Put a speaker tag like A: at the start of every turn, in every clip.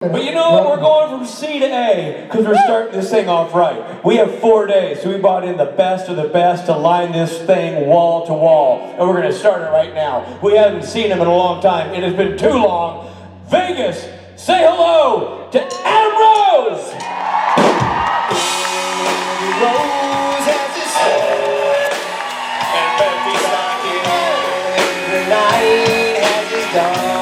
A: But you know what? We're going from C to A because we're starting this thing off right. We have 4 days, so we brought in the best of the best to line this thing wall to wall. And we're going to start it right now. We haven't seen him in a long time. It has been too long. Vegas, say hello to Adam Rose!
B: Rose has his sword, and Betty's knocking every night has his dawn.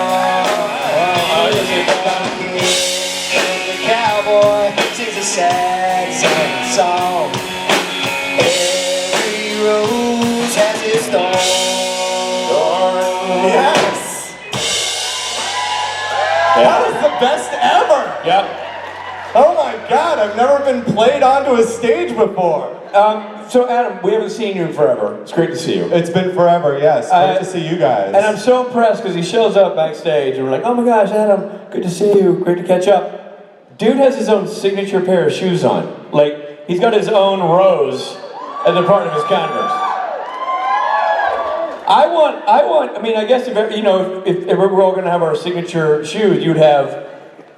B: The cowboy sings a sad, sad song. Every rose has its thorn.
C: Yes! That was the best ever!
A: Yep.
C: Oh my God, I've never been played onto a stage before.
A: So Adam, we haven't seen you in forever. It's great to see you.
C: It's been forever, yes. Great to see you guys.
A: And I'm so impressed because he shows up backstage and we're like, oh my gosh, Adam, good to see you, great to catch up. Dude has his own signature pair of shoes on. Like, he's got his own rose as a part of his Converse. I guess if we're all gonna have our signature shoes, you'd have,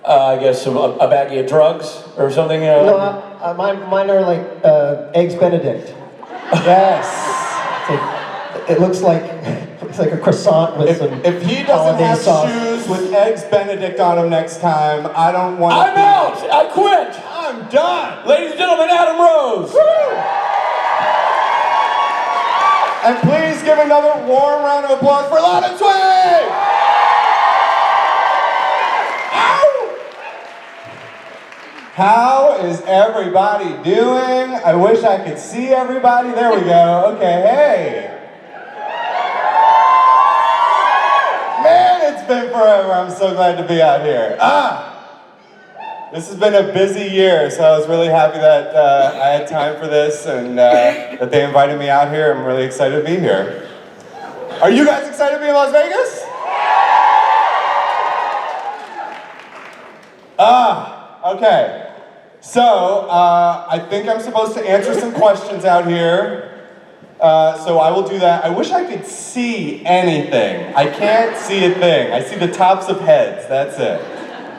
A: I guess, a baggie of drugs or something.
D: No, mine are like eggs Benedict.
C: Yes.
D: It looks like it's like a croissant with some.
C: If he doesn't have
D: sauce.
C: shoes with eggs Benedict on them next time, I don't want to.
A: I'm out! I quit!
C: I'm done!
A: Ladies and gentlemen, Adam Rose!
C: Woo! And please give another warm round of applause for Lana Twig! How is everybody doing? I wish I could see everybody. There we go. Okay, hey. Man, it's been forever. I'm so glad to be out here. This has been a busy year, so I was really happy that I had time for this and that they invited me out here. I'm really excited to be here. Are you guys excited to be in Las Vegas? Okay. So, I think I'm supposed to answer some questions out here. So I will do that. I wish I could see anything. I can't see a thing. I see the tops of heads, that's it.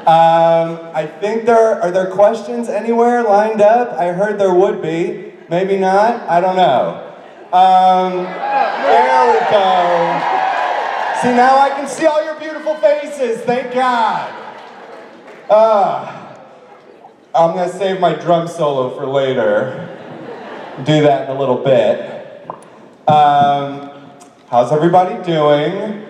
C: I think are there questions anywhere lined up? I heard there would be. Maybe not, I don't know. There we go. See, now I can see all your beautiful faces, thank God. I'm gonna save my drum solo for later. Do that in a little bit. How's everybody doing?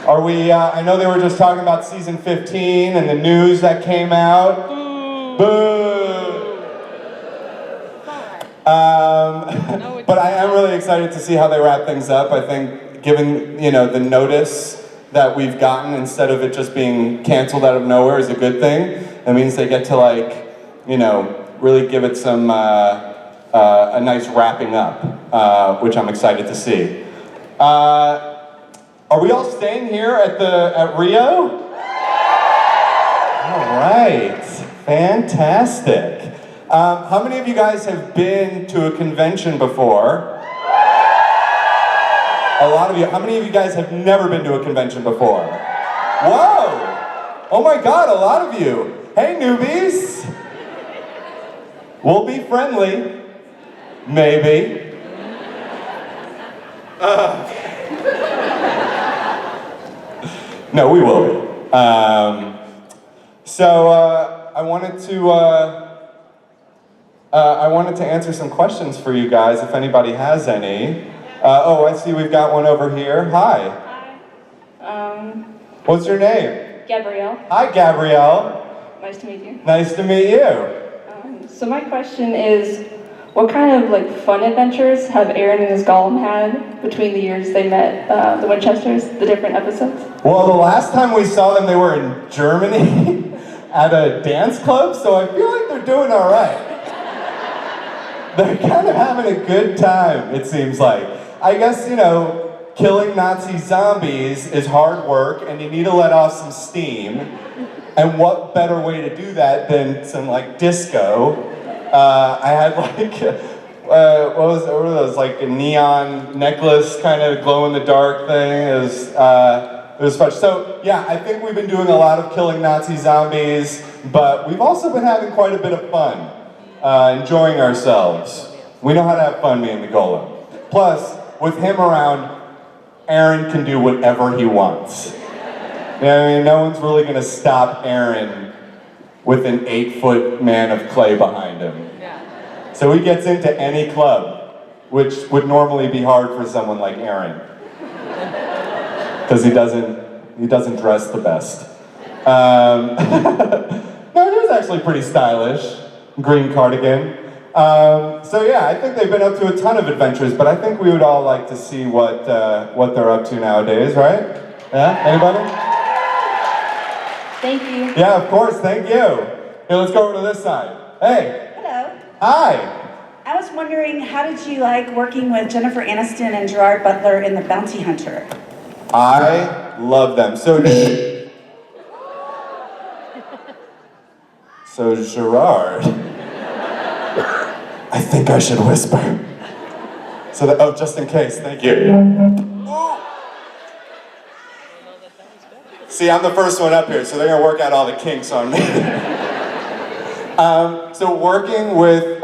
C: Are we, I know they were just talking about season 15 and the news that came out. Boo! But I am really excited to see how they wrap things up. I think given, the notice that we've gotten instead of it just being canceled out of nowhere is a good thing. That means they get to really give it some, a nice wrapping up, which I'm excited to see. Are we all staying here at Rio? All right, fantastic. How many of you guys have been to a convention before? A lot of you. How many of you guys have never been to a convention before? Whoa! Oh my God, a lot of you. Hey newbies! We'll be friendly. Maybe. No, we will be. I wanted to answer some questions for you guys, if anybody has any. I see we've got one over here. Hi.
E: Hi.
C: What's your name?
E: Gabrielle.
C: Hi, Gabrielle.
E: Nice to meet you.
C: Nice to meet you.
E: So my question is, what kind of fun adventures have Aaron and his Gollum had between the years they met the Winchesters, the different episodes?
C: Well, the last time we saw them, they were in Germany at a dance club, so I feel like they're doing all right. They're kind of having a good time, it seems like. I guess, killing Nazi zombies is hard work, and you need to let off some steam. And what better way to do that than some, disco? I had, what were those, a neon necklace, kind of glow-in-the-dark thing. It was, it was fun. So yeah, I think we've been doing a lot of killing Nazi zombies, but we've also been having quite a bit of fun, enjoying ourselves. We know how to have fun, me and the Golem. Plus, with him around, Aaron can do whatever he wants. You know, I mean, no one's really gonna stop Aaron with an 8-foot man of clay behind him. So he gets into any club, which would normally be hard for someone like Aaron, because he doesn't dress the best. No, he was actually pretty stylish. Green cardigan. So yeah, I think they've been up to a ton of adventures, but I think we would all like to see what they're up to nowadays, right? Yeah, anybody?
F: Thank you.
C: Yeah, of course, thank you. Here, let's go over to this side. Hey.
G: Hello.
C: Hi.
G: I was wondering, how did you like working with Jennifer Aniston and Gerard Butler in The Bounty Hunter?
C: I love them. So Gerard, I think I should whisper. So that, oh, just in case, thank you. See, I'm the first one up here, so they're gonna work out all the kinks on me. So working with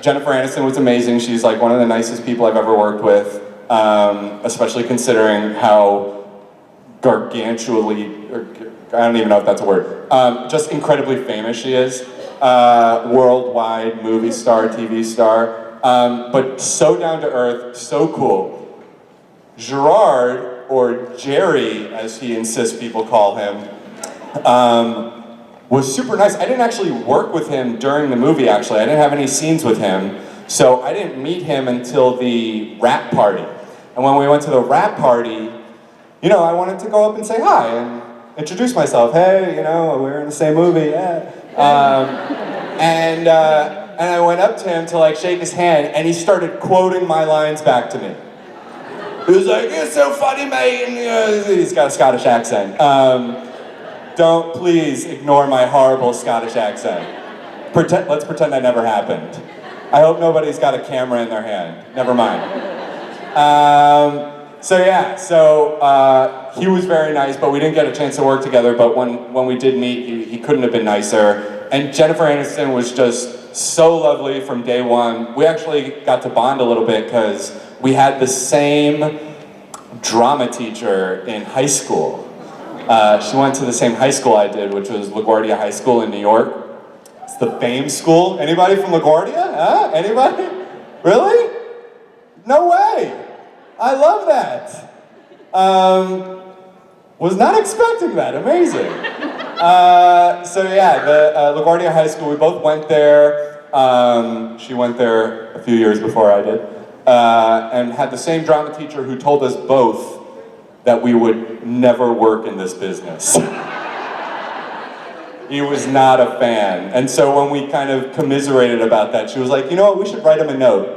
C: Jennifer Aniston was amazing. She's like one of the nicest people I've ever worked with, especially considering how gargantually, or I don't even know if that's a word, just incredibly famous she is. Worldwide movie star, TV star, but so down to earth, so cool. Gerard, or Jerry, as he insists people call him, was super nice. I didn't actually work with him during the movie, actually. I didn't have any scenes with him, so I didn't meet him until the wrap party. And when we went to the wrap party, you know, I wanted to go up and say hi and introduce myself. Hey, you know, we're in the same movie, yeah. And I went up to him to like shake his hand, and he started quoting my lines back to me. He was like, "You're so funny, mate," and he's got a Scottish accent. Don't please ignore my horrible Scottish accent. Let's pretend that never happened. I hope nobody's got a camera in their hand. Never mind. He was very nice, but we didn't get a chance to work together. But when we did meet, he couldn't have been nicer. And Jennifer Aniston was just so lovely from day one. We actually got to bond a little bit because we had the same drama teacher in high school. She went to the same high school I did, which was LaGuardia High School in New York. It's the Fame School. Anybody from LaGuardia? Huh? Anybody? Really? No way. I love that. Was not expecting that. Amazing. The LaGuardia High School, we both went there. She went there a few years before I did. And had the same drama teacher who told us both that we would never work in this business. He was not a fan. And so when we kind of commiserated about that, she was like, you know what, we should write him a note.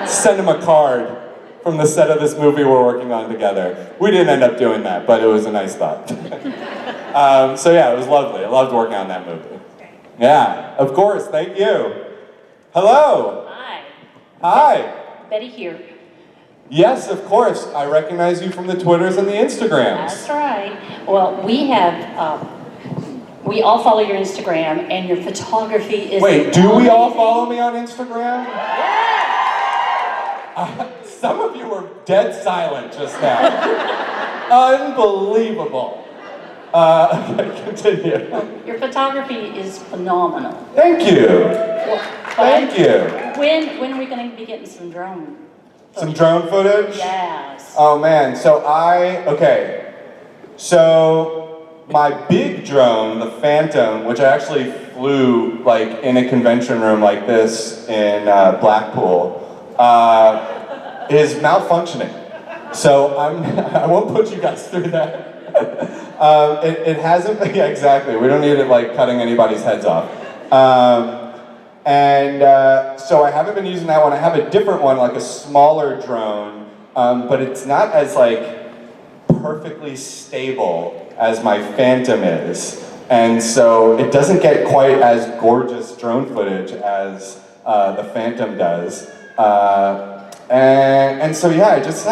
C: Send him a card from the set of this movie we're working on together. We didn't end up doing that, but it was a nice thought. It was lovely. I loved working on that movie. Yeah, of course, thank you. Hello.
F: Hi.
C: Hi.
F: Betty here.
C: Yes, of course. I recognize you from the Twitters and the Instagrams.
F: That's right. Well, we all follow your Instagram, and your photography is...
C: Wait, do we all follow me on Instagram?
F: Yeah!
C: Some of you were dead silent just now. Unbelievable. Okay, continue.
F: Your photography is phenomenal.
C: Thank you.
F: Thank
C: you.
F: When are we going to be getting some drone?
C: Some drone footage?
F: Yes.
C: Oh man, so my big drone, the Phantom, which I actually flew like in a convention room like this in Blackpool, is malfunctioning. So I won't put you guys through that. It hasn't, yeah, exactly. We don't need it like cutting anybody's heads off. So I haven't been using that one. I have a different one, like a smaller drone, but it's not as like perfectly stable as my Phantom is. And so it doesn't get quite as gorgeous drone footage as the Phantom does.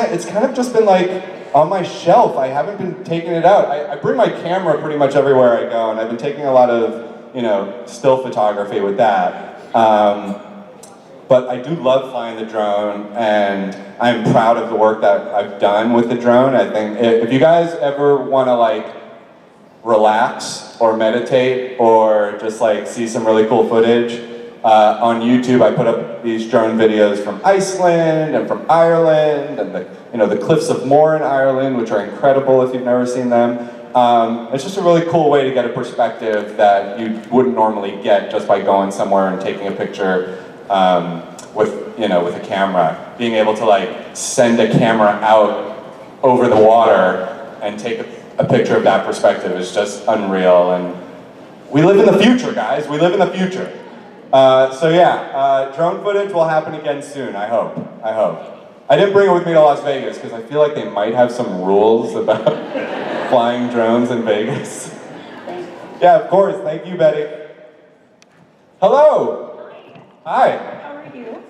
C: It's kind of just been like on my shelf. I haven't been taking it out. I bring my camera pretty much everywhere I go, and I've been taking a lot of, still photography with that. But I do love flying the drone, and I'm proud of the work that I've done with the drone. I think if you guys ever want to like relax or meditate or just like see some really cool footage, on YouTube I put up these drone videos from Iceland and from Ireland and the cliffs of Moher in Ireland, which are incredible if you've never seen them. It's just a really cool way to get a perspective that you wouldn't normally get just by going somewhere and taking a picture with a camera. Being able to like send a camera out over the water and take a picture of that perspective is just unreal. And we live in the future, guys. We live in the future. Drone footage will happen again soon, I hope. I didn't bring it with me to Las Vegas because I feel like they might have some rules about flying drones in Vegas. Yeah, of course. Thank you, Betty. Hello. Hi.
E: How are you?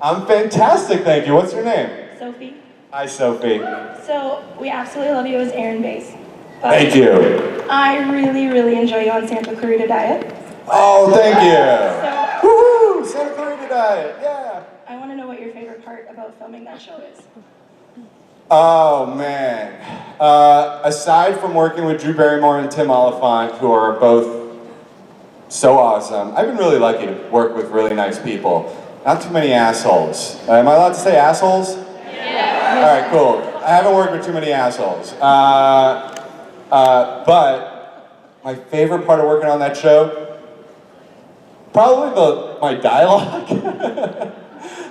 C: I'm fantastic, thank you. What's your name?
E: Sophie.
C: Hi, Sophie.
E: So, we absolutely love you as Aaron Bass.
C: Thank you.
E: I really, really enjoy you on Santa Clarita Diet.
C: Oh, thank you.
E: So,
C: Woohoo! Santa Clarita Diet, yeah.
E: I want to know what your favorite part about filming that show is.
C: Oh, man. Aside from working with Drew Barrymore and Tim Oliphant, who are both so awesome, I've been really lucky to work with really nice people. Not too many assholes. Am I allowed to say assholes? Yeah. All right, cool. I haven't worked with too many assholes. But my favorite part of working on that show, probably my dialogue.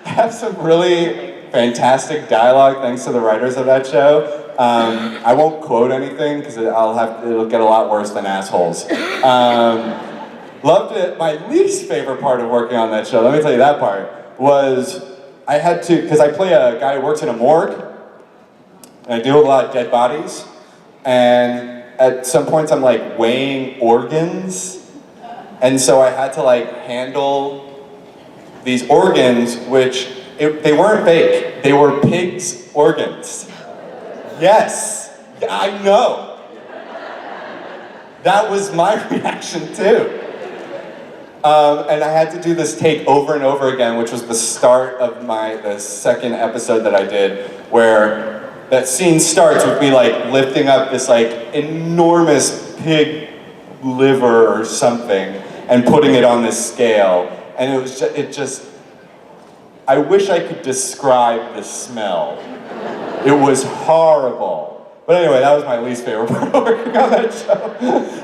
C: I have some really fantastic dialogue thanks to the writers of that show. I won't quote anything because it'll get a lot worse than assholes. Loved it. My least favorite part of working on that show, let me tell you that part, was I had to, because I play a guy who works in a morgue, and I deal with a lot of dead bodies, and at some points I'm like weighing organs, and so I had to like handle these organs, which they weren't fake, they were pigs' organs. Yes, I know. That was my reaction too. And I had to do this take over and over again, which was the start of the second episode that I did, where that scene starts with me like lifting up this like enormous pig liver or something and putting it on this scale. And it just, I wish I could describe the smell. It was horrible. But anyway, that was my least favorite part of working on that show.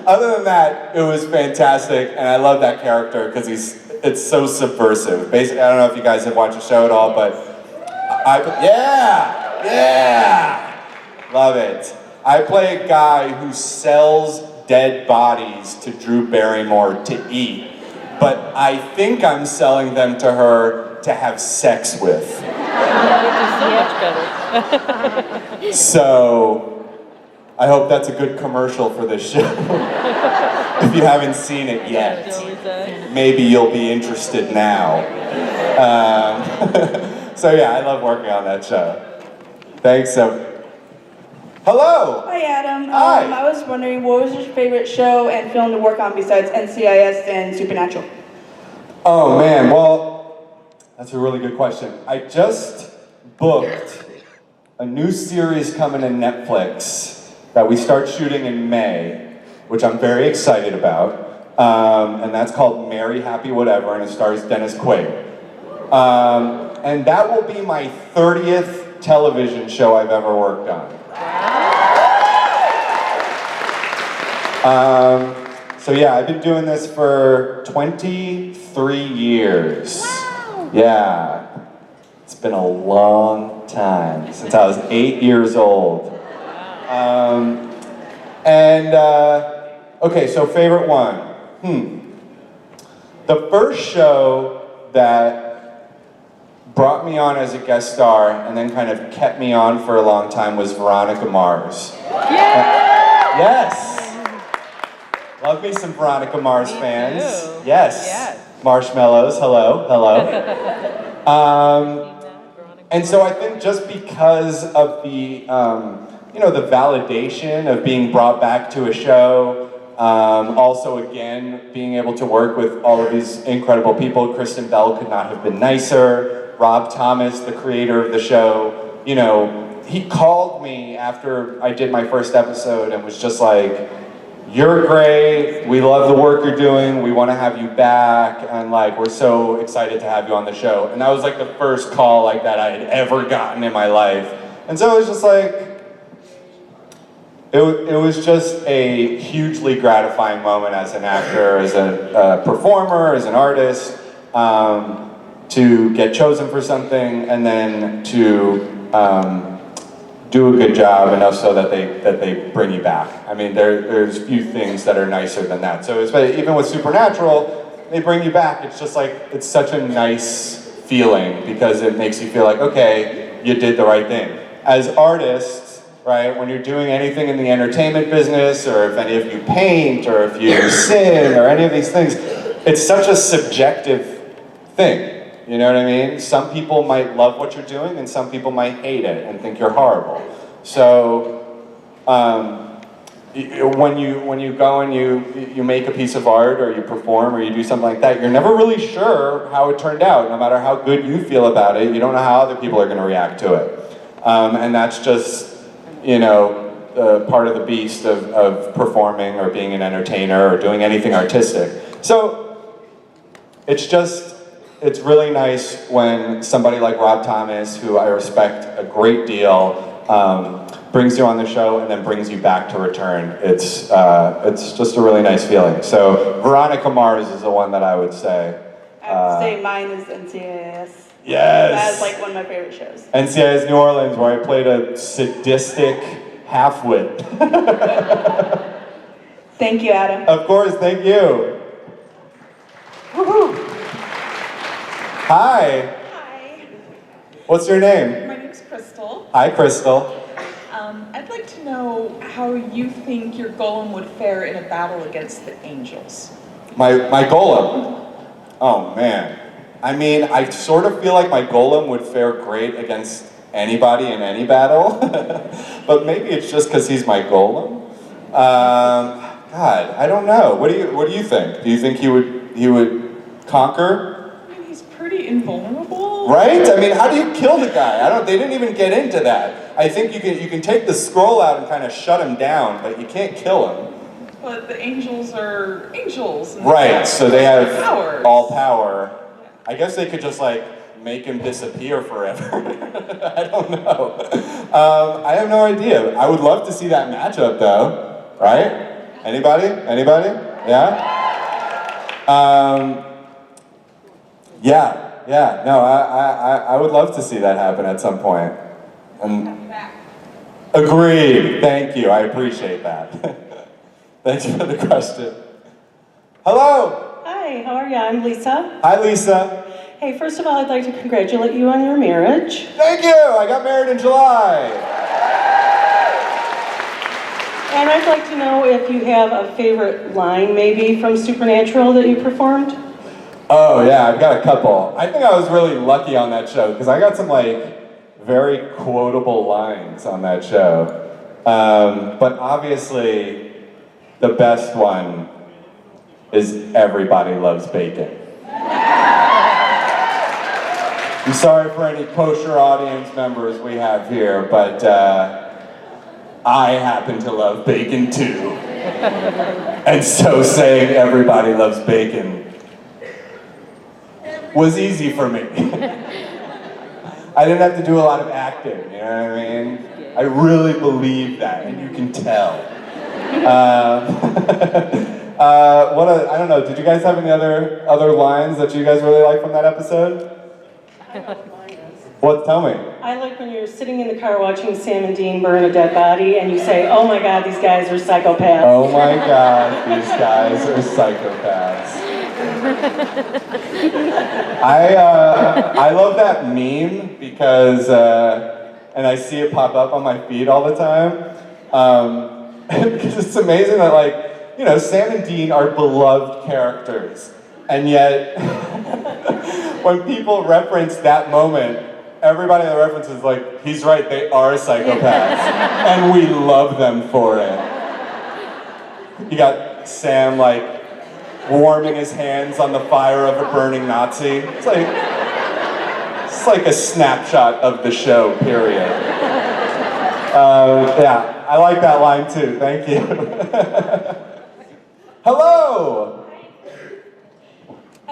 C: Other than that, it was fantastic, and I love that character because it's so subversive. Basically, I don't know if you guys have watched the show at all, but love it. I play a guy who sells dead bodies to Drew Barrymore to eat, but I think I'm selling them to her to have sex with.
H: So much better.
C: So, I hope that's a good commercial for this show. If you haven't seen it yet, maybe you'll be interested now. So yeah, I love working on that show. Thanks. Hello.
E: Hi, Adam.
C: Hi.
E: I was wondering, what was your favorite show and film to work on besides NCIS and Supernatural?
C: Oh man, well, that's a really good question. I just booked a new series coming to Netflix that we start shooting in May, which I'm very excited about, and that's called Merry Happy Whatever, and it stars Dennis Quaid. And that will be my 30th television show I've ever worked on. So yeah, I've been doing this for 23 years. Wow. Yeah, it's been a long time, since I was 8 years old. Okay, so favorite one. The first show that brought me on as a guest star and then kind of kept me on for a long time was Veronica Mars. Yes! Love me some Veronica Mars fans.
H: Too.
C: Yes. Marshmallows, hello. And so I think just because of the the validation of being brought back to a show. Also, again, being able to work with all of these incredible people. Kristen Bell could not have been nicer. Rob Thomas, the creator of the show, he called me after I did my first episode and was just like, "You're great, we love the work you're doing, we want to have you back, and like, we're so excited to have you on the show." And that was like the first call like that I had ever gotten in my life. And so it was just like, it was just a hugely gratifying moment as an actor, as a performer, as an artist, to get chosen for something and then to do a good job enough so that they bring you back. I mean, there's few things that are nicer than that. So even with Supernatural, they bring you back. It's just like, it's such a nice feeling because it makes you feel like, okay, you did the right thing. As artists, right, when you're doing anything in the entertainment business, or if any of you paint, or if you sing, or any of these things, it's such a subjective thing. You know what I mean? Some people might love what you're doing, and some people might hate it and think you're horrible. So when you go and you make a piece of art, or you perform, or you do something like that, you're never really sure how it turned out. No matter how good you feel about it, you don't know how other people are going to react to it. And that's just, part of the beast of performing, or being an entertainer, or doing anything artistic. So it's really nice when somebody like Rob Thomas, who I respect a great deal, brings you on the show and then brings you back to return. It's just a really nice feeling. So Veronica Mars is the one that I would say.
E: I have to say mine is NCIS.
C: Yes!
E: That's like one of my favorite shows.
C: NCIS New Orleans, where I played a sadistic half-wit.
E: Thank you, Adam.
C: Of course, thank you. Woohoo! Hi.
I: Hi,
C: What's your name?
I: my name's Crystal.
C: Hi, Crystal.
I: I'd like to know how you think your golem would fare in a battle against the angels.
C: My golem. Oh man. I mean, I sort of feel like my golem would fare great against anybody in any battle, but maybe it's just because he's my golem. God, I don't know. What do you think? Do you think he would conquer?
I: I mean, he's pretty invulnerable.
C: Right? I mean, how do you kill the guy? They didn't even get into that. I think you can take the scroll out and kind of shut him down, but you can't kill him.
I: But the angels are angels. And
C: Right, so they have
I: powers.
C: all power. I guess they could just like make him disappear forever. I don't know. I have no idea. I would love to see that matchup though, right? Anybody? Yeah? Yeah, no, I would love to see that happen at some point. Agreed, thank you, I appreciate that. Thanks for the question. Hello!
J: Hi, how are you? I'm Lisa.
C: Hi, Lisa.
J: Hey, first of all, I'd like to congratulate you on your marriage.
C: Thank you! I got married in July.
J: And I'd like to know if you have a favorite line, maybe, from Supernatural that you performed?
C: Oh yeah, I've got a couple. I think I was really lucky on that show, because I got some very quotable lines on that show. But obviously, the best one is "Everybody loves bacon." I'm sorry for any kosher audience members we have here, but I happen to love bacon too. And so saying "everybody loves bacon" was easy for me. I didn't have to do a lot of acting, you know what I mean? I really believe that, and you can tell. I don't know, did you guys have any other lines that you guys really like from that episode?
J: I know what mine is.
C: What? Tell me.
J: I like when you're sitting in the car watching Sam and Dean burn a dead body, and you say, "Oh my God, these guys are psychopaths."
C: Oh my God, these guys are psychopaths. I love that meme because, and I see it pop up on my feed all the time, because it's amazing that Sam and Dean are beloved characters, and yet when people reference that moment everybody in the reference is like, he's right, they are psychopaths. And we love them for it. You got Sam like warming his hands on the fire of a burning Nazi. It's like a snapshot of the show, period. Yeah, I like that line too, thank you. Hello!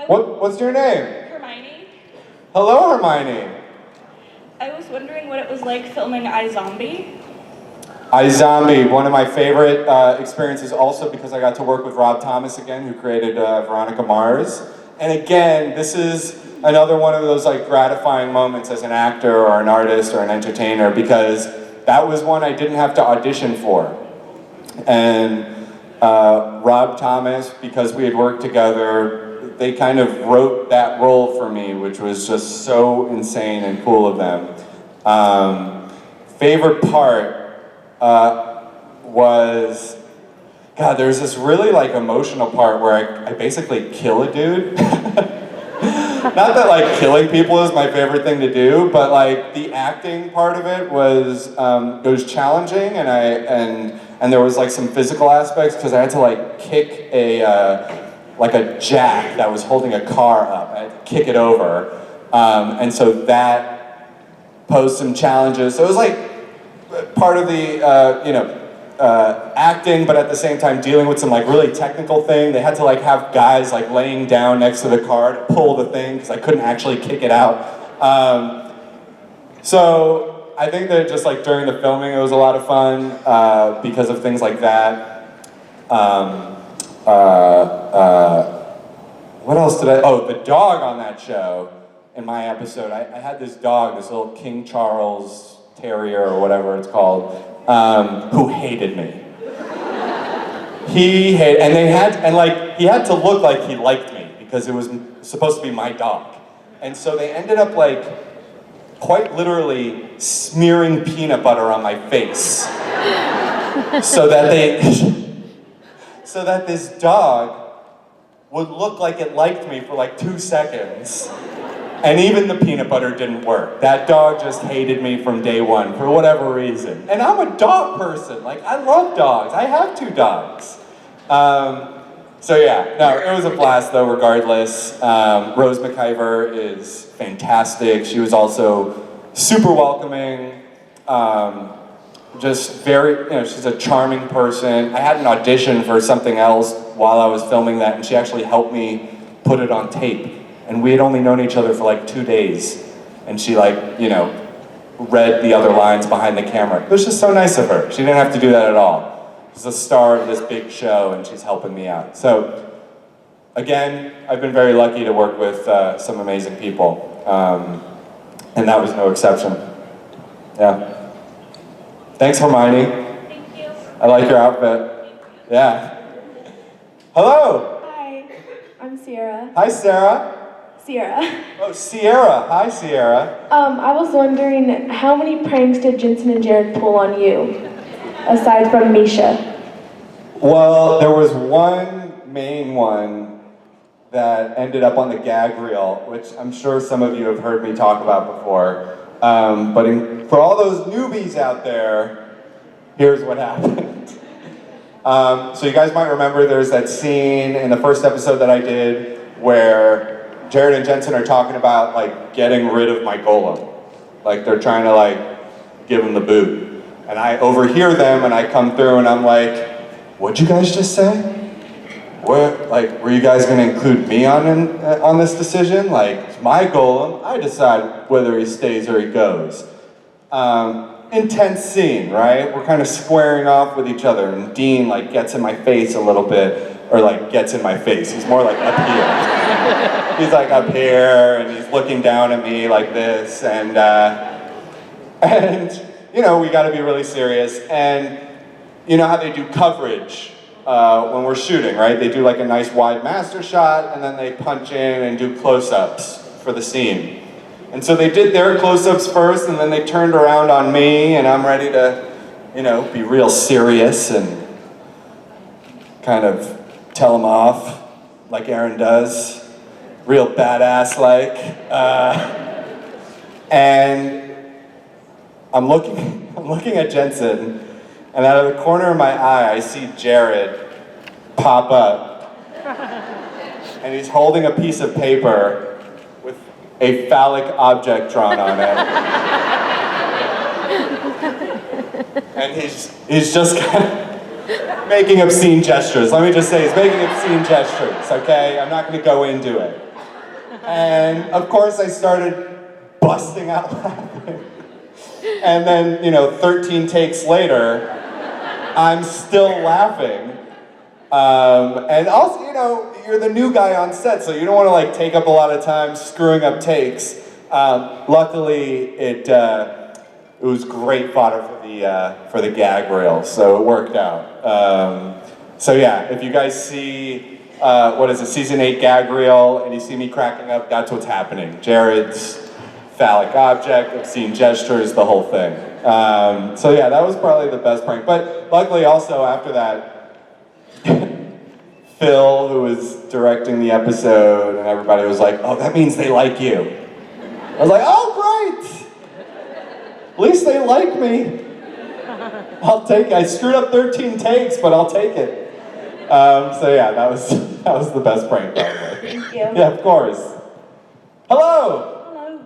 C: What's your name?
E: Hermione.
C: Hello, Hermione.
E: I was wondering what it was like filming iZombie.
C: iZombie, one of my favorite experiences also because I got to work with Rob Thomas again, who created Veronica Mars. And again, this is another one of those like gratifying moments as an actor or an artist or an entertainer because that was one I didn't have to audition for. And Rob Thomas, because we had worked together, they kind of wrote that role for me, which was just so insane and cool of them. Favorite part was, God, there's this really like emotional part where I basically kill a dude. Not that like killing people is my favorite thing to do, but like the acting part of it was challenging, and there was like some physical aspects because I had to like kick a jack that was holding a car up. I had to kick it over, and so that posed some challenges. So it was like part of the acting, but at the same time dealing with some like really technical thing. They had to like have guys like laying down next to the car to pull the thing because I couldn't actually kick it out. So I think that just like during the filming it was a lot of fun because of things like that. What else did oh, the dog on that show in my episode. I had this dog, this little King Charles Terrier or whatever it's called, who hated me. He had to look like he liked me because it was supposed to be my dog. And so they ended up like quite literally smearing peanut butter on my face so that this dog would look like it liked me for like 2 seconds. And even the peanut butter didn't work. That dog just hated me from day one for whatever reason. And I'm a dog person. Like, I love dogs. I have 2 dogs. So yeah, no, it was a blast though, regardless. Rose McIver is fantastic. She was also super welcoming. Just very, she's a charming person. I had an audition for something else while I was filming that, and she actually helped me put it on tape. And we had only known each other for like 2 days. And she read the other lines behind the camera. It was just so nice of her. She didn't have to do that at all. She's the star of this big show and she's helping me out. So, again, I've been very lucky to work with some amazing people. And that was no exception. Yeah. Thanks, Hermione.
E: Thank you.
C: I like your outfit. Yeah. Hello.
E: Hi, I'm Sierra.
C: Hi, Sarah.
E: Sierra.
C: Oh, Sierra. Hi, Sierra.
E: I was wondering, how many pranks did Jensen and Jared pull on you, aside from Misha?
C: Well, there was one main one that ended up on the gag reel, which I'm sure some of you have heard me talk about before. For all those newbies out there, here's what happened. So you guys might remember there's that scene in the first episode that I did where Jared and Jensen are talking about like getting rid of my golem. Like they're trying to like give him the boot. And I overhear them and I come through and I'm like, what'd you guys just say? Were you guys gonna include me on this decision? Like, it's my golem, I decide whether he stays or he goes. Intense scene, right? We're kind of squaring off with each other and Dean like gets in my face a little bit, or like gets in my face, he's more like up here. He's like up here and he's looking down at me like this and we gotta be really serious. And you know how they do coverage when we're shooting, right? They do like a nice wide master shot and then they punch in and do close-ups for the scene. And so they did their close-ups first and then they turned around on me and I'm ready to, be real serious and kind of tell them off like Aaron does, real badass like. And I'm looking at Jensen, and out of the corner of my eye, I see Jared pop up. And he's holding a piece of paper with a phallic object drawn on it. And he's just kind of making obscene gestures. Let me just say, he's making obscene gestures, okay? I'm not gonna go into it. And of course I started busting out laughing. And then, 13 takes later, I'm still laughing. And also, you're the new guy on set, so you don't want to take up a lot of time screwing up takes. Luckily, it was great fodder for the gag reel, so it worked out. So yeah, if you guys see season 8 gag reel, and you see me cracking up, that's what's happening. Jared's phallic object, obscene gestures, the whole thing. So yeah, that was probably the best prank. But luckily, also after that, Phil, who was directing the episode, and everybody was like, "Oh, that means they like you." I was like, "Oh, great! At least they like me. I'll take it. I screwed up 13 takes, but I'll take it." So yeah, that was the best prank ever.
G: Thank you.
C: Yeah, of course. Hello.
G: Hello,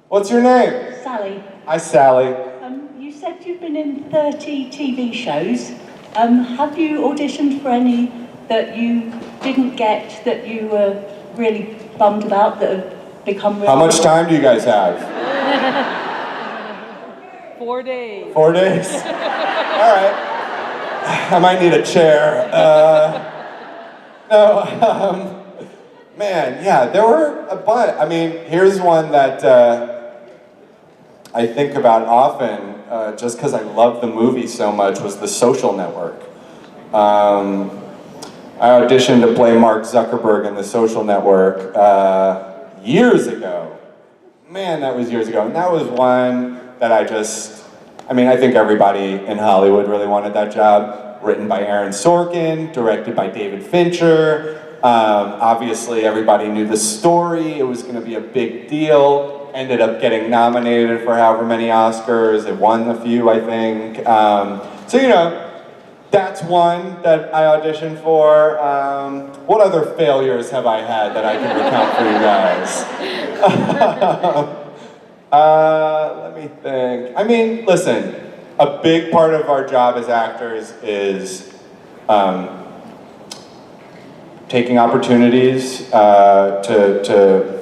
C: What's your name?
G: Sally.
C: Hi, Sally.
G: You said you've been in 30 TV shows. Have you auditioned for any that you didn't get, that you were really bummed about, that have become really...
C: How much time do you guys have?
H: 4 days.
C: 4 days? All right. I might need a chair. Man, yeah, there were a bunch. I mean, here's one that I think about often, just because I love the movie so much, was The Social Network. I auditioned to play Mark Zuckerberg in The Social Network years ago. Man, that was years ago. And that was one that I think everybody in Hollywood really wanted that job. Written by Aaron Sorkin, directed by David Fincher. Obviously, everybody knew the story. It was going to be a big deal. Ended up getting nominated for however many Oscars. It won a few, I think. So, that's one that I auditioned for. What other failures have I had that I can recount for you guys? Let me think. I mean, listen, a big part of our job as actors is taking opportunities to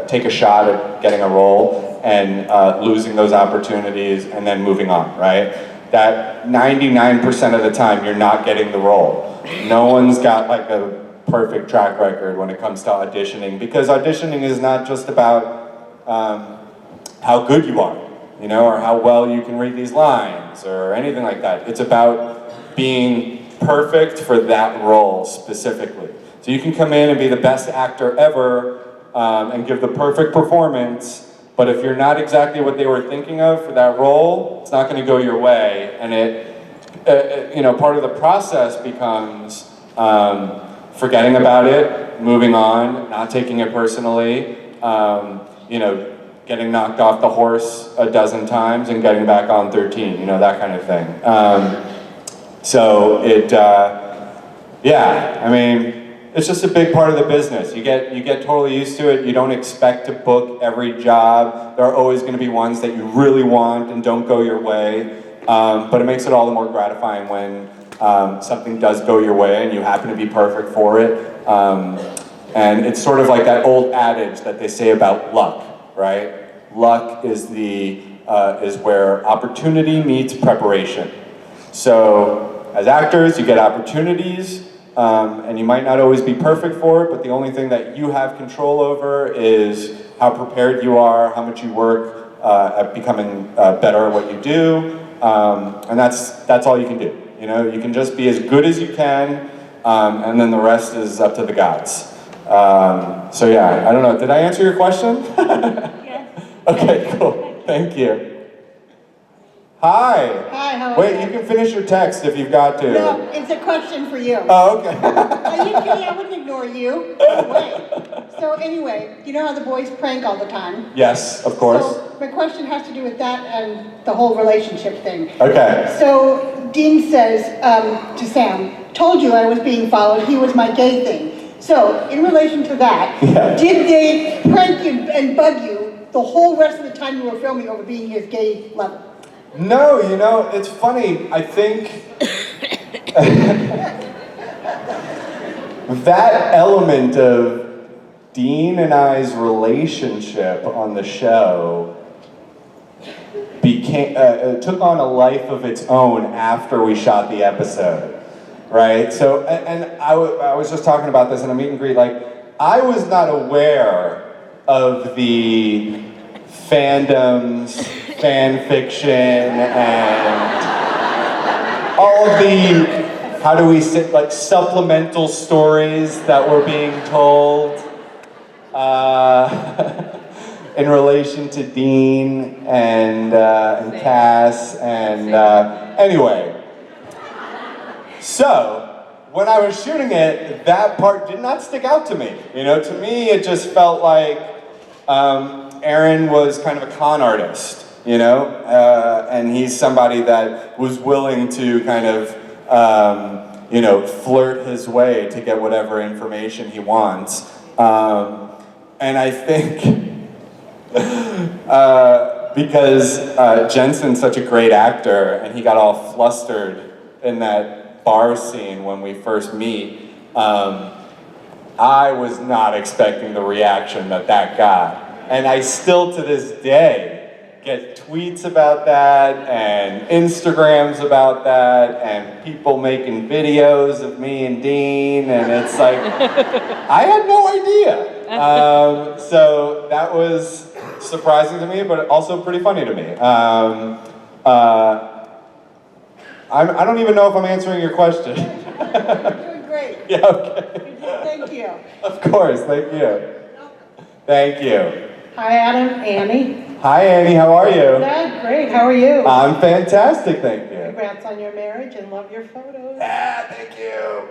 C: take a shot at getting a role and losing those opportunities and then moving on, right? That 99% of the time you're not getting the role. No one's got a perfect track record when it comes to auditioning, because auditioning is not just about how good you are, or how well you can read these lines or anything like that. It's about being perfect for that role specifically. So you can come in and be the best actor ever and give the perfect performance, but if you're not exactly what they were thinking of for that role, it's not going to go your way. And part of the process becomes forgetting about it, moving on, not taking it personally, getting knocked off the horse a dozen times and getting back on 13, that kind of thing. It's just a big part of the business. You get totally used to it. You don't expect to book every job. There are always going to be ones that you really want and don't go your way. But it makes it all the more gratifying when something does go your way and you happen to be perfect for it. And it's sort of like that old adage that they say about luck, right? Luck is where opportunity meets preparation. So as actors, you get opportunities. And you might not always be perfect for it, but the only thing that you have control over is how prepared you are, how much you work at becoming better at what you do, and that's all you can do. You can just be as good as you can, and then the rest is up to the gods. So yeah, I don't know. Did I answer your question?
G: Yes.
C: Okay, cool. Thank you. Hi.
K: Hi, how are
C: Wait, you can finish your text if you've got to.
K: No, it's a question for you.
C: Oh, okay.
K: Are you kidding? I wouldn't ignore you. No way. So anyway, you know how the boys prank all the time?
C: Yes, of course.
K: So my question has to do with that and the whole relationship thing.
C: Okay.
K: So Dean says to Sam, told you I was being followed, he was my gay thing. So in relation to that, did they prank you and bug you the whole rest of the time you were filming over being his gay lover?
C: No, you know, it's funny. I think that element of Dean and I's relationship on the show took on a life of its own after we shot the episode, right? So, and I was just talking about this in a meet and greet, like, I was not aware of the fandoms, fan fiction, and all of the, how do we say, like, supplemental stories that were being told in relation to Dean and Cass, and anyway. So, when I was shooting it, that part did not stick out to me. You know, to me, it just felt like Aaron was kind of a con artist, you know, and he's somebody that was willing to kind of, you know, flirt his way to get whatever information he wants. And I think because Jensen's such a great actor and he got all flustered in that bar scene when we first meet, I was not expecting the reaction that got. And I still, to this day, get tweets about that, and Instagrams about that, and people making videos of me and Dean, and it's like, I had no idea. So that was surprising to me, but also pretty funny to me. I don't even know if I'm answering your question.
K: You're doing great.
C: Yeah, okay.
K: Thank you.
C: Of course, thank you. Thank you.
J: Hi, Adam. Annie.
C: Hi, Annie, how are you?
J: Yeah, great. How are you?
C: I'm fantastic, thank you.
J: Congrats on your marriage and love your photos.
C: Yeah, thank you.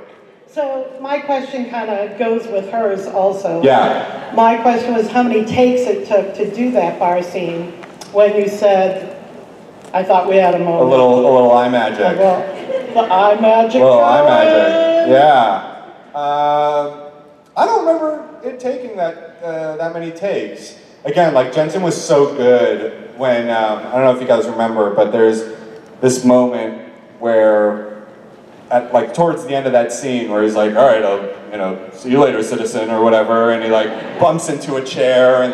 J: So my question kind of goes with hers also.
C: Yeah.
J: My question was how many takes it took to do that bar scene when you said, I thought we had a moment.
C: A little eye magic.
J: The eye magic.
C: A little eye magic, yeah. I don't remember it taking that many takes. Again, like, Jensen was so good when, I don't know if you guys remember, but there's this moment where, towards the end of that scene where he's like, all right, I'll, you know, see you later, citizen, or whatever, and he, like, bumps into a chair, and,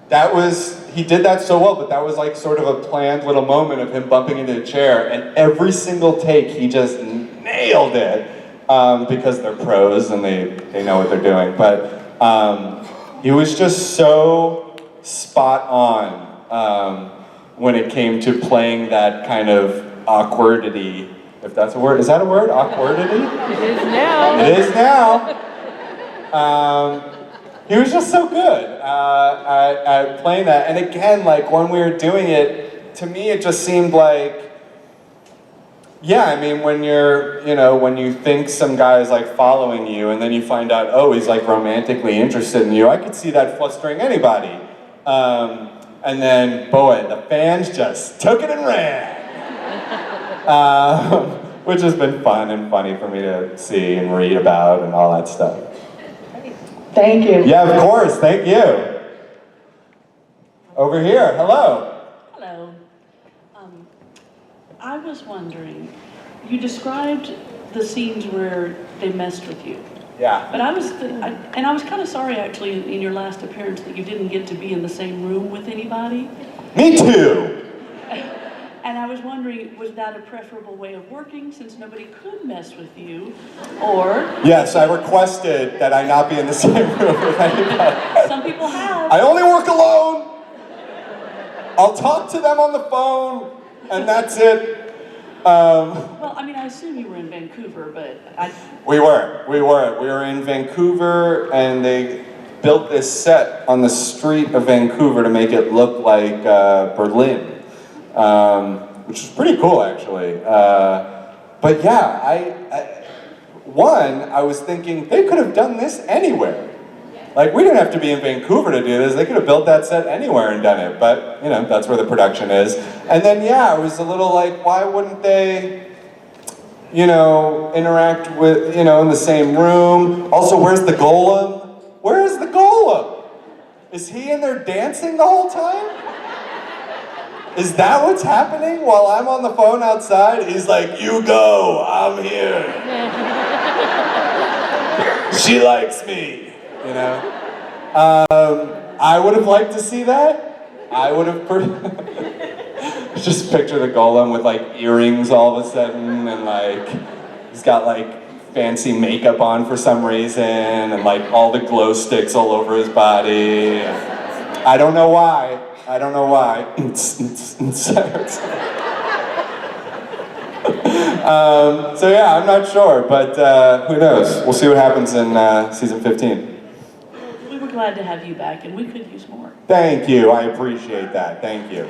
C: that was, he did that so well, but that was, like, sort of a planned little moment of him bumping into a chair, and every single take, he just nailed it, because they're pros, and they know what they're doing, but, he was just so spot on when it came to playing that kind of awkwardity, if that's a word. Is that a word? Awkwardity?
H: It is now.
C: It is now. He was just so good at playing that. And again, like, when we were doing it, to me it just seemed like, yeah, I mean, when you're, you know, when you think some guy is, like, following you and then you find out, oh, he's, like, romantically interested in you, I could see that flustering anybody. And then, boy, the fans just took it and ran. Which has been fun and funny for me to see and read about and all that stuff.
J: Thank you.
C: Yeah, of course, thank you. Over here, hello.
G: Hello. I was wondering, you described the scenes where they messed with you.
C: Yeah.
G: But I was kind of sorry, actually, in your last appearance that you didn't get to be in the same room with anybody.
C: Me too.
G: And I was wondering, was that a preferable way of working since nobody could mess with you? Or...
C: Yes, I requested that I not be in the same room with anybody.
G: Some people have.
C: I only work alone. I'll talk to them on the phone, and that's it.
G: Well, I mean, I assume you were in Vancouver, but
C: We were in Vancouver, and they built this set on the street of Vancouver to make it look like Berlin. Which is pretty cool, actually. But yeah, one, I was thinking they could have done this anywhere. Like, we didn't have to be in Vancouver to do this. They could have built that set anywhere and done it, but, you know, that's where the production is. And then, yeah, I was a little like, why wouldn't they, you know, interact with, you know, in the same room? Also, where's the golem? Where is the golem? Is he in there dancing the whole time? Is that what's happening while I'm on the phone outside? He's like, you go, I'm here. She likes me. You know, I would have liked to see that. I would have just picture the golem with like earrings all of a sudden, and like he's got like fancy makeup on for some reason, and like all the glow sticks all over his body. I don't know why. I don't know why. So yeah, I'm not sure, but who knows? We'll see what happens in season 15.
G: We were glad to have you back, and we could use more.
C: Thank you, I appreciate that, thank you.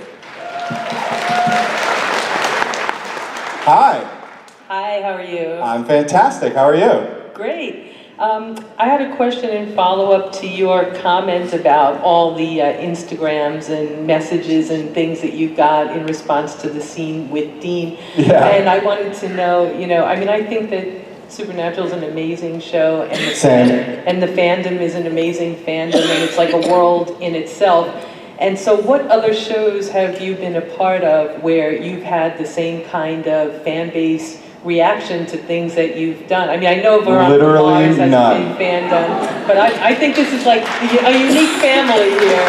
C: Hi.
H: Hi, how are you?
C: I'm fantastic, how are you?
H: Great. I had a question in follow-up to your comment about all the Instagrams and messages and things that you got in response to the scene with Dean.
C: Yeah.
H: And I wanted to know, you know, I mean, I think that Supernatural is an amazing show, and the fandom is an amazing fandom, and it's like a world in itself. And so what other shows have you been a part of where you've had the same kind of fan base reaction to things that you've done? I mean, I know Veronica Mars has a big fandom, but I think this is like a unique family here.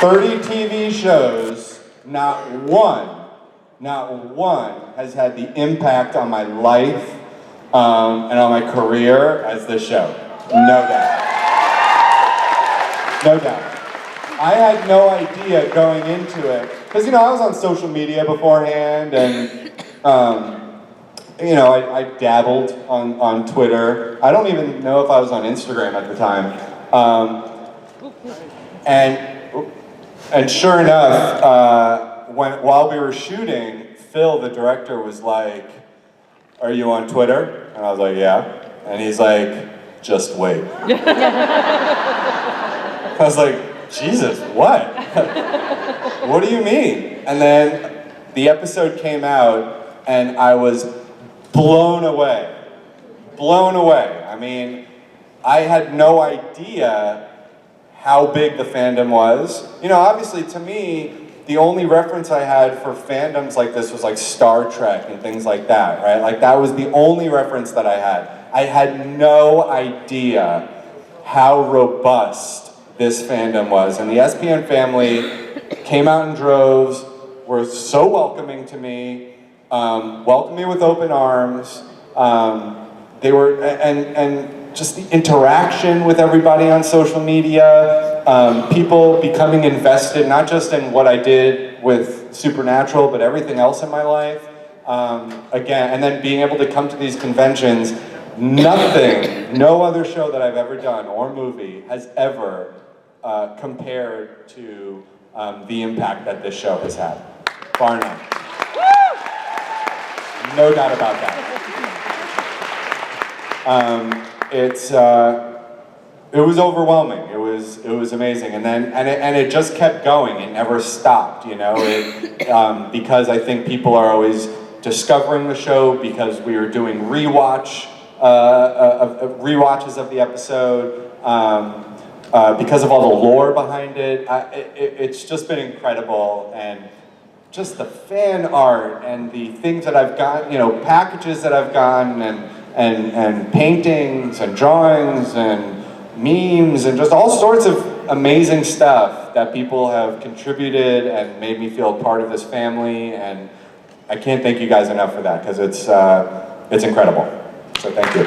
C: 30 TV shows, not one has had the impact on my life and on my career as this show. No doubt. No doubt. I had no idea going into it, because, you know, I was on social media beforehand, and, you know, I dabbled on Twitter. I don't even know if I was on Instagram at the time. And sure enough, while we were shooting, Phil, the director, was like, "Are you on Twitter?" And I was like, "Yeah." And he's like, "Just wait." I was like, Jesus, what? What do you mean? And then the episode came out, and I was blown away. Blown away. I mean, I had no idea how big the fandom was. You know, obviously to me, the only reference I had for fandoms like this was like Star Trek and things like that, right? Like that was the only reference that I had. I had no idea how robust this fandom was. And the SPN family came out in droves, were so welcoming to me, welcomed me with open arms. They were, and just the interaction with everybody on social media, people becoming invested, not just in what I did with Supernatural, but everything else in my life. Again, and then being able to come to these conventions, no other show that I've ever done or movie has ever compared to the impact that this show has had. Bar none. No doubt about that. It was overwhelming. It was amazing, and it just kept going. It never stopped, you know. Because I think people are always discovering the show, because we were doing rewatches of the episode, because of all the lore behind it. It's just been incredible, and just the fan art and the things that I've gotten, you know, packages that I've gotten, and paintings and drawings and memes and just all sorts of amazing stuff that people have contributed and made me feel part of this family, and I can't thank you guys enough for that, because it's incredible. So thank you.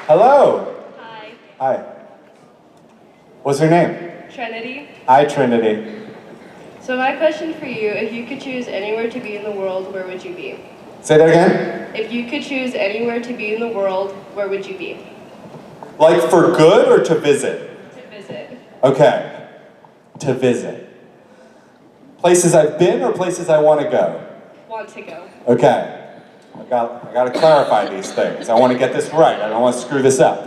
C: Hello.
E: Hi.
C: Hi. What's your name?
E: Trinity.
C: Hi, Trinity.
E: So my question for you, if you could choose anywhere to be in the world, where would you be?
C: Say that again?
E: If you could choose anywhere to be in the world, where would you be?
C: Like for good or to visit?
E: To visit.
C: Okay. To visit. Places I've been or places I want to go?
E: Want to go.
C: Okay. I got to clarify these things. I want to get this right. I don't want to screw this up.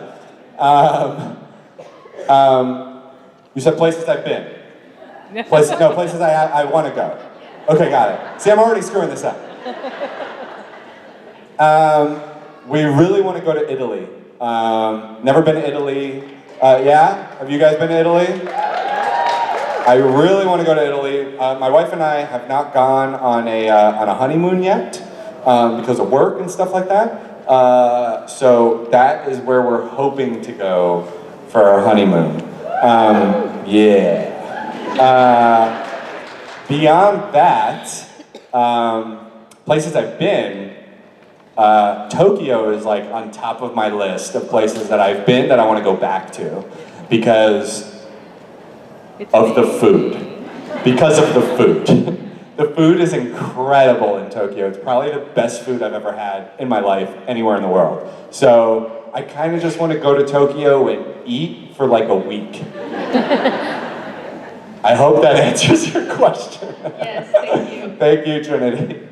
C: You said places I've been. Places I want to go. Okay, got it. See, I'm already screwing this up. We really want to go to Italy. Never been to Italy. Yeah? Have you guys been to Italy? I really want to go to Italy. My wife and I have not gone on a honeymoon yet because of work and stuff like that. So that is where we're hoping to go for our honeymoon. Yeah. Beyond that, places I've been, Tokyo is like on top of my list of places that I've been that I want to go back to because of the food. Because of the food. The food is incredible in Tokyo. It's probably the best food I've ever had in my life anywhere in the world. So I kind of just want to go to Tokyo and eat for like a week. I hope that answers your question.
E: Yes, thank you.
C: Thank you, Trinity.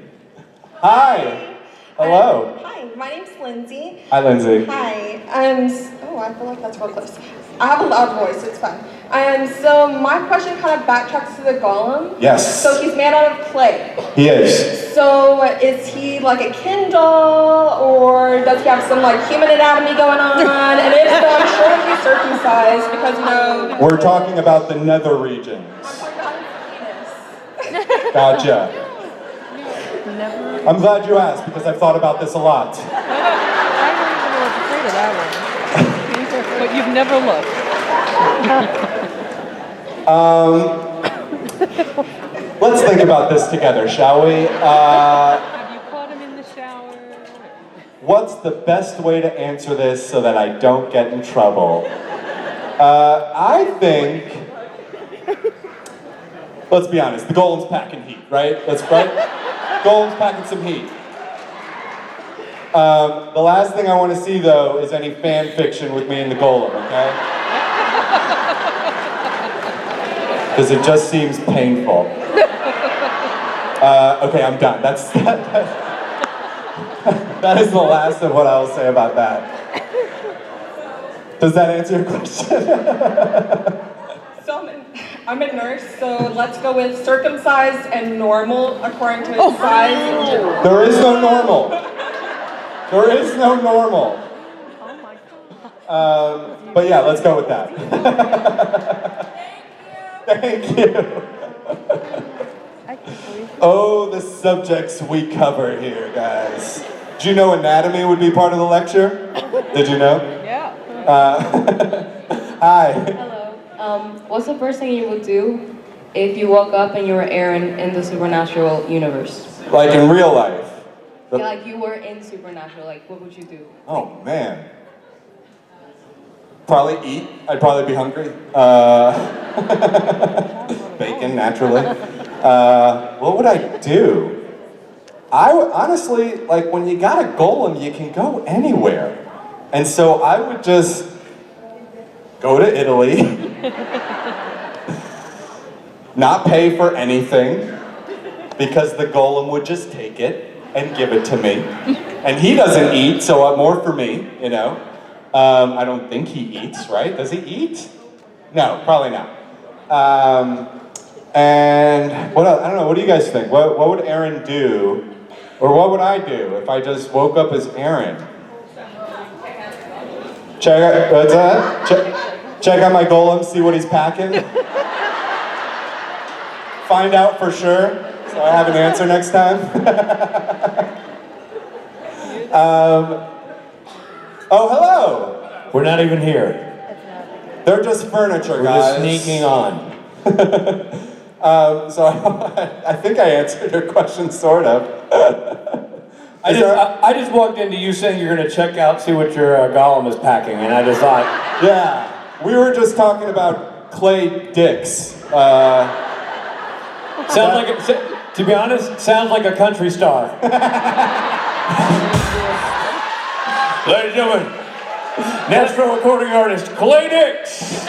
C: Hi. Hello.
L: Hi, my name's Lindsay.
C: Hi, Lindsay.
L: Hi. Oh, I feel like that's real close. I have a loud voice, so it's fine. So my question kind of backtracks to the golem.
C: Yes.
L: So he's made out of clay.
C: He is.
L: So is he like a Ken doll, or does he have some like human anatomy going on? And if so, I'm sure he's circumcised because, you know.
C: We're talking about the nether regions. Gotcha. I'm glad you asked because I've thought about this a lot.
H: I don't even know what to say to that one. But you've never looked.
C: Let's think about this together, shall we?
H: Have you caught him in the shower?
C: What's the best way to answer this so that I don't get in trouble? I think, let's be honest, the golem's packing heat, right? That's right. Golem's packing some heat. The last thing I want to see, though, is any fan fiction with me and the golem, okay? Because it just seems painful. Okay, I'm done. That is the last of what I will say about that. Does that answer your question?
L: So I'm a nurse, so let's go with circumcised and normal according to his size and gender.
C: There is no normal. There is no normal. But yeah, let's go with that. Thank you. Oh, the subjects we cover here, guys. Did you know anatomy would be part of the lecture? Did you know?
H: Yeah.
C: Hi.
E: Hello. What's the first thing you would do if you woke up and you were Aaron in the supernatural universe?
C: Like in real life?
E: Yeah, like you were in supernatural, like what would you do?
C: Oh, man. Probably eat. I'd probably be hungry. Bacon, naturally. What would I do? I would, honestly, like when you got a golem, you can go anywhere. And so I would just go to Italy, not pay for anything, because the golem would just take it and give it to me. And he doesn't eat, so more for me, you know. I don't think he eats, right? Does he eat? No, probably not. And what else? I don't know, what do you guys think? What would Aaron do, or what would I do if I just woke up as Aaron? Check out, what's that? Check out my golem, see what he's packing. Find out for sure, so I have an answer next time. Oh, hello.
A: We're not even here.
C: They're just furniture,
A: We're
C: guys.
A: just sneaking on.
C: So I think I answered your question, sort of.
A: I just walked into you saying you're going to check out, see what your golem is packing, and I just thought...
C: Yeah, we were just talking about clay dicks.
A: To be honest, sounds like a country star. Ladies and gentlemen, Nashville recording artist, Clay Dix.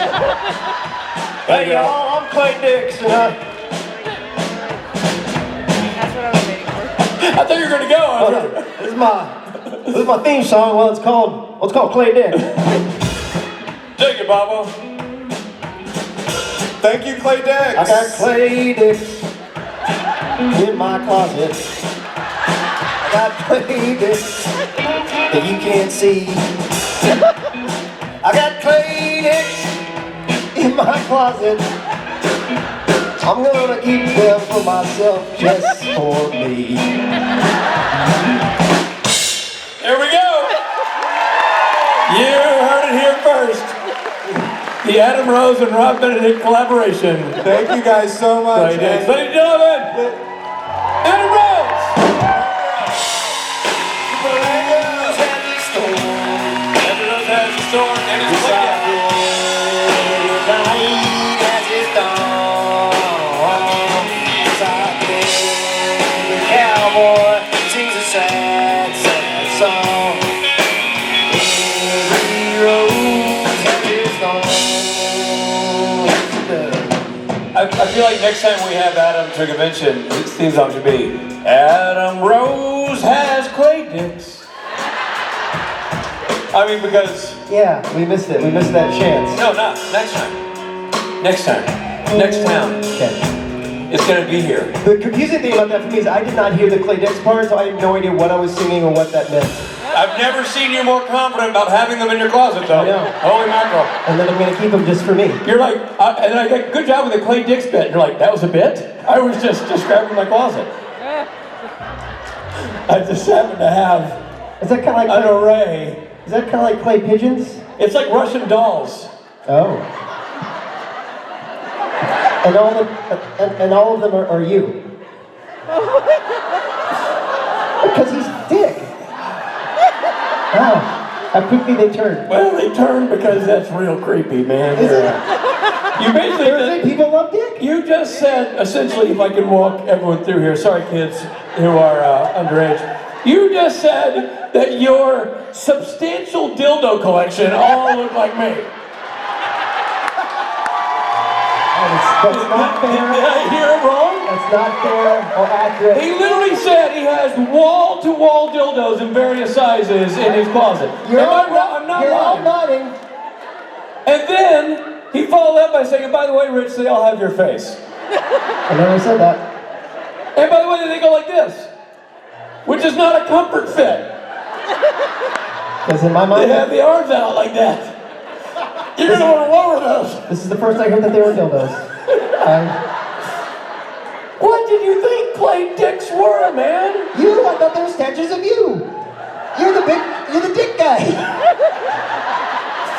A: Hey y'all, I'm Clay Dix. you're gonna go.
D: Oh, no. This is my theme song. Well, it's called Clay Dick.
A: Take it, Bobo.
C: Thank you, Clay Dix.
D: I got clay dicks in my closet. I got clay dicks that you can't see. I got clay dicks in my closet. I'm gonna keep them for myself, just for me.
A: Here we go. You heard it here first. The Adam Rose and Rob Benedict collaboration.
C: Thank you guys so much.
A: Ladies and gentlemen, Adam Rose.
B: Vegas has a store.
A: Adam Rose has a store and it's like
B: Night has its dawn. Inside the cowboy sings a sad, sad song. Every rose has its thorn.
A: I feel like next time we have Adam to a convention, his theme song should be Adam Rose has clay dicks. I mean, because...
D: Yeah, we missed it. We missed that chance.
A: No, not next time. Next time. Next town.
D: Okay.
A: It's gonna be here.
D: The confusing thing about that for me is I did not hear the Clay Dicks part, so I had no idea what I was singing or what that meant.
A: I've never seen you more confident about having them in your closet, though.
D: I know.
A: Holy mackerel.
D: And then I'm gonna keep them just for me.
A: You're like, and I got good job with the Clay Dicks bit. You're like, that was a bit? I was just describing my closet. I just happen to have
D: Is that kind of like
A: an array.
D: Is that kind of like clay pigeons?
A: It's like Russian dolls.
D: Oh. And all of them are you. Because he's Dick. Wow. How quickly they turn.
A: Well, they turn because that's real creepy, man.
D: Is it?
A: You basically
D: people love Dick?
A: You just said, essentially, if I can walk everyone through here, sorry kids who are underage, you just said that your substantial dildo collection all look like me.
D: That's not fair.
A: Did I hear it wrong?
D: That's not fair or accurate.
A: He literally said he has wall-to-wall dildos in various sizes in his closet.
D: You're
A: Am
D: all,
A: I wrong? I'm not
D: you're all
A: lying.
D: nodding.
A: And then he followed up by saying, and by the way, Rich, they all have your face.
D: I never said that.
A: And by the way, they go like this, which is not a comfort fit.
D: Because in my
A: They
D: mind,
A: have the arms out like that. You're gonna want to lower those.
D: this is the first I heard that they were dildos.
A: What did you think clay dicks were, man?
D: I thought they were statues of you. You're the dick guy.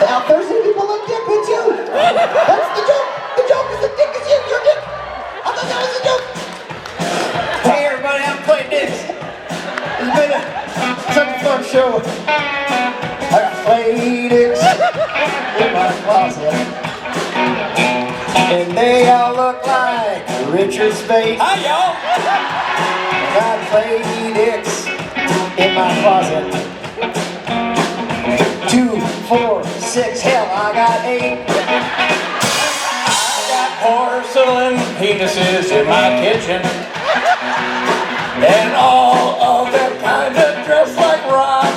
D: Out there, some people love Dick, it's you. That's the joke. The joke is the Dick is you. You're Dick. I thought that was the joke.
B: Hey everybody, I'm Clay Dix.
D: It's been such a fun show. I got Clay Dicks in my closet. And they all look like Richard Spade.
A: Hi, y'all.
D: I got Clay Dicks in my closet. 2, 4, 6, hell, I got 8.
A: I got porcelain penises in my kitchen. And all of them kind of dressed like Rob.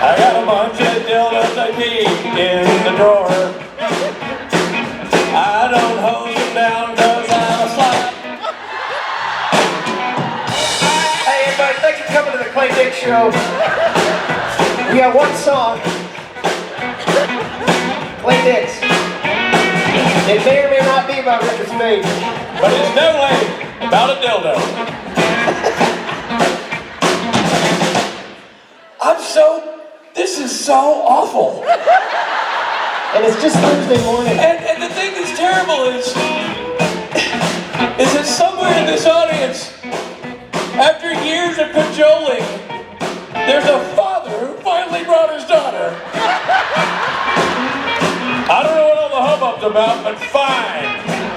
A: I got a bunch of dildos I keep in the drawer. I don't hose them down cause I'm a slap.
D: Hey everybody, thanks for coming to the Clay Dick Show. We got one song. Clay Dicks. It may or may not be about Richard Spade.
A: But it's definitely about a dildo. This is so awful.
D: And it's just Thursday morning.
A: And the thing that's terrible is that somewhere in this audience, after years of cajoling, there's a father who finally brought his daughter. I don't know what all the hubbub's about, but fine.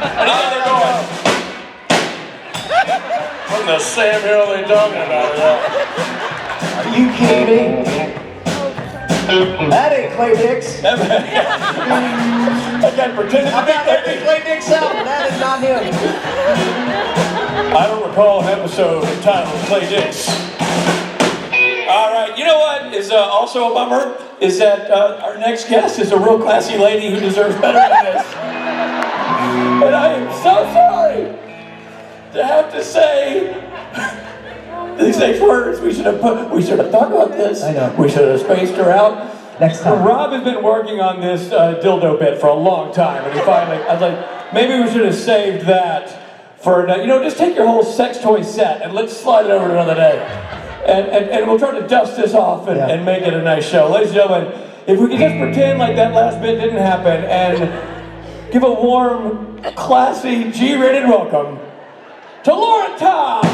A: And now they're going. What the Sam Hill are they talking about?
D: Are you kidding me? That ain't Clay Dicks.
A: That guy pretended to be
D: Clay Dicks out, but that is not him.
A: I don't call an episode entitled Play Dicks. All right, you know what is also a bummer? Is that our next guest is a real classy lady who deserves better than this. And I am so sorry to have to say these next words. We should have thought about this.
D: I know.
A: We should have spaced her out.
D: Next time.
A: Rob has been working on this dildo bit for a long time, and he finally, I was like, maybe we should have saved that for, just take your whole sex toy set and let's slide it over to another day. And we'll try to dust this off and make it a nice show. Ladies and gentlemen, if we could just pretend like that last bit didn't happen and give a warm, classy, G-rated welcome to Lauren Tom!